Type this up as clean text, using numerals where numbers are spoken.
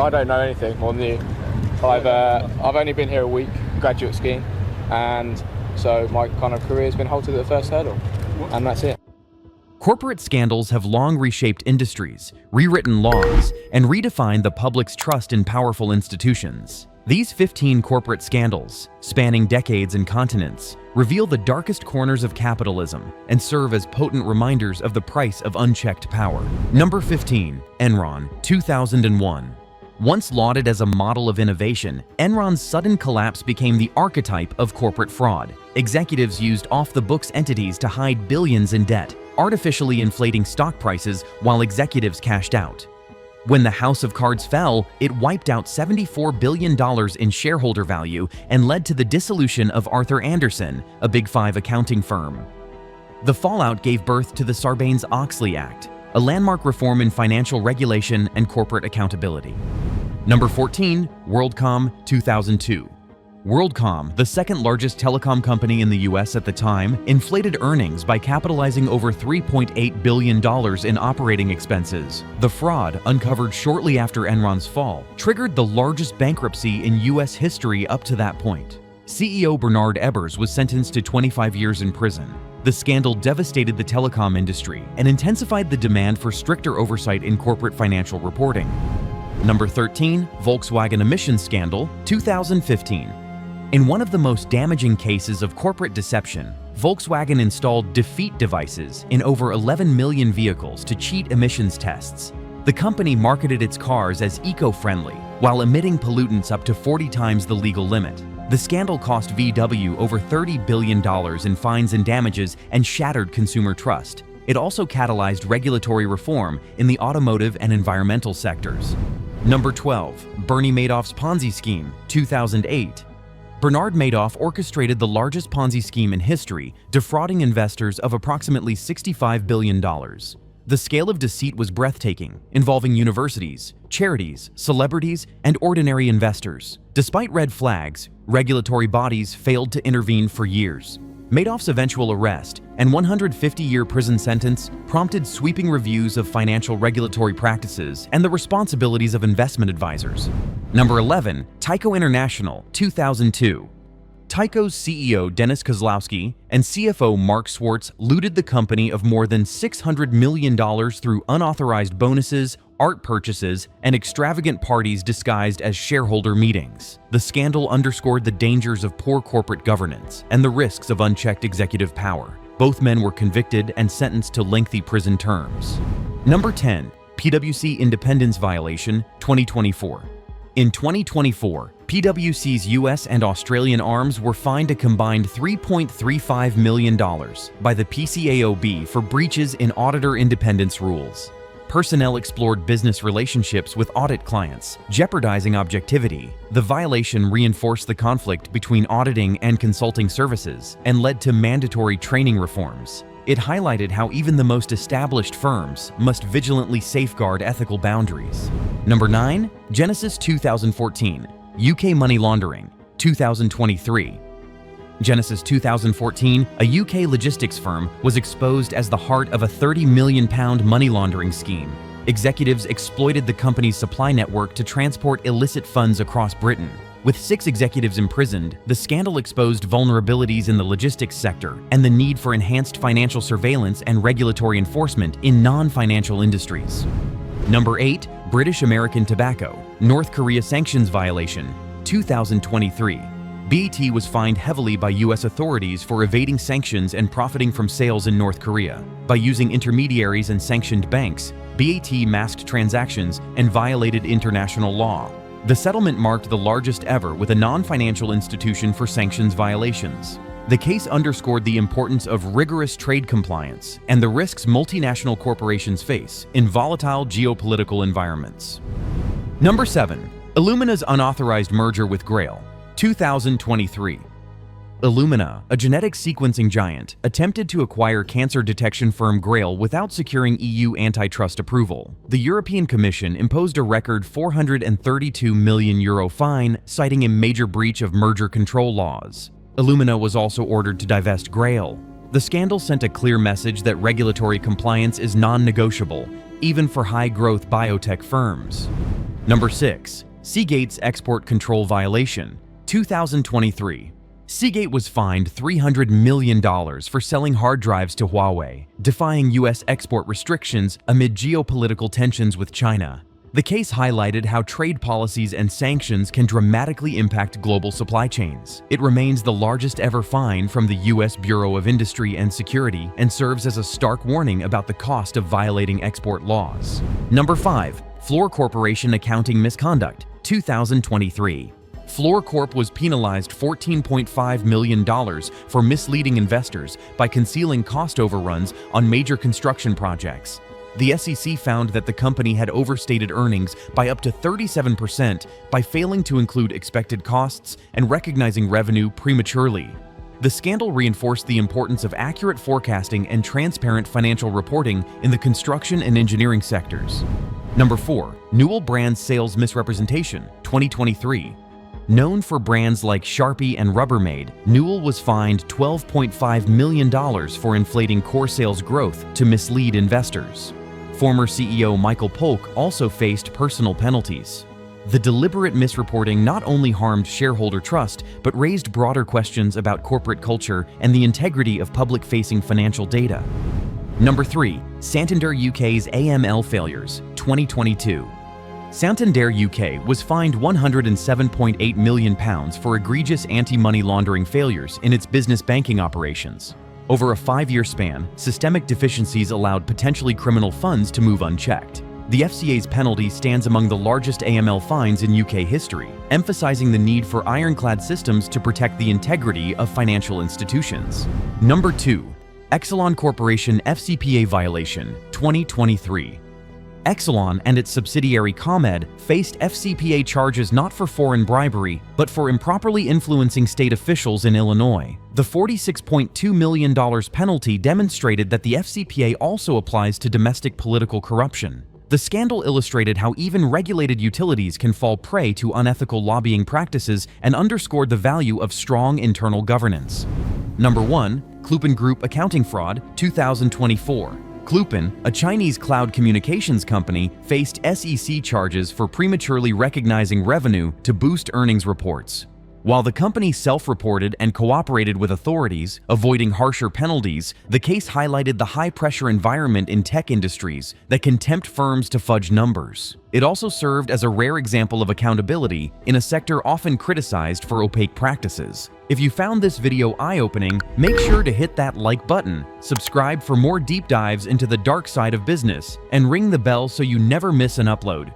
I don't know anything more than you. I've only been here a week, graduate scheme, and so my kind of career has been halted at the first hurdle, and that's it. Corporate scandals have long reshaped industries, rewritten laws, and redefined the public's trust in powerful institutions. These 15 corporate scandals, spanning decades and continents, reveal the darkest corners of capitalism and serve as potent reminders of the price of unchecked power. Number 15. Enron, 2001. Once lauded as a model of innovation, Enron's sudden collapse became the archetype of corporate fraud. Executives used off-the-books entities to hide billions in debt, artificially inflating stock prices while executives cashed out. When the house of cards fell, it wiped out $74 billion in shareholder value and led to the dissolution of Arthur Andersen, a Big Five accounting firm. The fallout gave birth to the Sarbanes-Oxley Act, a landmark reform in financial regulation and corporate accountability. Number 14. WorldCom, 2002. WorldCom, the second largest telecom company in the US at the time, inflated earnings by capitalizing over $3.8 billion in operating expenses. The fraud, uncovered shortly after Enron's fall, triggered the largest bankruptcy in US history up to that point. CEO Bernard Ebbers was sentenced to 25 years in prison. The scandal devastated the telecom industry and intensified the demand for stricter oversight in corporate financial reporting. Number 13. Volkswagen emissions scandal, 2015. In one of the most damaging cases of corporate deception, Volkswagen installed defeat devices in over 11 million vehicles to cheat emissions tests. The company marketed its cars as eco-friendly, while emitting pollutants up to 40 times the legal limit. The scandal cost VW over $30 billion in fines and damages and shattered consumer trust. It also catalyzed regulatory reform in the automotive and environmental sectors. Number 12. Bernie Madoff's Ponzi scheme, 2008. Bernard Madoff orchestrated the largest Ponzi scheme in history, defrauding investors of approximately $65 billion. The scale of deceit was breathtaking, involving universities, charities, celebrities, and ordinary investors. Despite red flags, regulatory bodies failed to intervene for years. Madoff's eventual arrest and 150-year prison sentence prompted sweeping reviews of financial regulatory practices and the responsibilities of investment advisors. Number 11. Tyco International, 2002. Tyco's CEO Dennis Kozlowski and CFO Mark Swartz looted the company of more than $600 million through unauthorized bonuses, art purchases, and extravagant parties disguised as shareholder meetings. The scandal underscored the dangers of poor corporate governance and the risks of unchecked executive power. Both men were convicted and sentenced to lengthy prison terms. Number 10. PwC independence violation, 2024. In 2024, PwC's US and Australian arms were fined a combined $3.35 million by the PCAOB for breaches in auditor independence rules. Personnel explored business relationships with audit clients, jeopardizing objectivity. The violation reinforced the conflict between auditing and consulting services and led to mandatory training reforms. It highlighted how even the most established firms must vigilantly safeguard ethical boundaries. Number 9. Genesis 2014. UK money laundering, 2023. Genesis 2014, a UK logistics firm, was exposed as the heart of a £30 million money laundering scheme. Executives exploited the company's supply network to transport illicit funds across Britain. With 6 executives imprisoned, the scandal exposed vulnerabilities in the logistics sector and the need for enhanced financial surveillance and regulatory enforcement in non-financial industries. Number 8. British American Tobacco, North Korea sanctions violation, 2023. BAT was fined heavily by US authorities for evading sanctions and profiting from sales in North Korea. By using intermediaries and sanctioned banks, BAT masked transactions and violated international law. The settlement marked the largest ever with a non-financial institution for sanctions violations. The case underscored the importance of rigorous trade compliance and the risks multinational corporations face in volatile geopolitical environments. Number 7. Illumina's unauthorized merger with Grail, 2023. Illumina, a genetic sequencing giant, attempted to acquire cancer detection firm Grail without securing EU antitrust approval. The European Commission imposed a record €432 million fine, citing a major breach of merger control laws. Illumina was also ordered to divest Grail. The scandal sent a clear message that regulatory compliance is non-negotiable, even for high-growth biotech firms. Number 6. Seagate's export control violation, 2023. Seagate was fined $300 million for selling hard drives to Huawei, defying U.S. export restrictions amid geopolitical tensions with China. The case highlighted how trade policies and sanctions can dramatically impact global supply chains. It remains the largest ever fine from the U.S. Bureau of Industry and Security and serves as a stark warning about the cost of violating export laws. Number 5. Fluor Corporation accounting misconduct, 2023. Fluor Corp was penalized $14.5 million for misleading investors by concealing cost overruns on major construction projects. The SEC found that the company had overstated earnings by up to 37% by failing to include expected costs and recognizing revenue prematurely. The scandal reinforced the importance of accurate forecasting and transparent financial reporting in the construction and engineering sectors. Number 4. Newell Brands sales misrepresentation, 2023. Known for brands like Sharpie and Rubbermaid, Newell was fined $12.5 million for inflating core sales growth to mislead investors. Former CEO Michael Polk also faced personal penalties. The deliberate misreporting not only harmed shareholder trust, but raised broader questions about corporate culture and the integrity of public-facing financial data. Number 3. Santander UK's AML failures, 2022. Santander UK was fined £107.8 million for egregious anti-money laundering failures in its business banking operations. Over a 5-year span, systemic deficiencies allowed potentially criminal funds to move unchecked. The FCA's penalty stands among the largest AML fines in UK history, emphasizing the need for ironclad systems to protect the integrity of financial institutions. Number 2. Exelon Corporation FCPA violation, 2023. Exelon and its subsidiary ComEd faced FCPA charges not for foreign bribery, but for improperly influencing state officials in Illinois. The $46.2 million penalty demonstrated that the FCPA also applies to domestic political corruption. The scandal illustrated how even regulated utilities can fall prey to unethical lobbying practices and underscored the value of strong internal governance. Number 1. Klupin Group accounting fraud, 2024. Klupin, a Chinese cloud communications company, faced SEC charges for prematurely recognizing revenue to boost earnings reports. While the company self-reported and cooperated with authorities, avoiding harsher penalties, the case highlighted the high-pressure environment in tech industries that can tempt firms to fudge numbers. It also served as a rare example of accountability in a sector often criticized for opaque practices. If you found this video eye-opening, make sure to hit that like button, subscribe for more deep dives into the dark side of business, and ring the bell so you never miss an upload.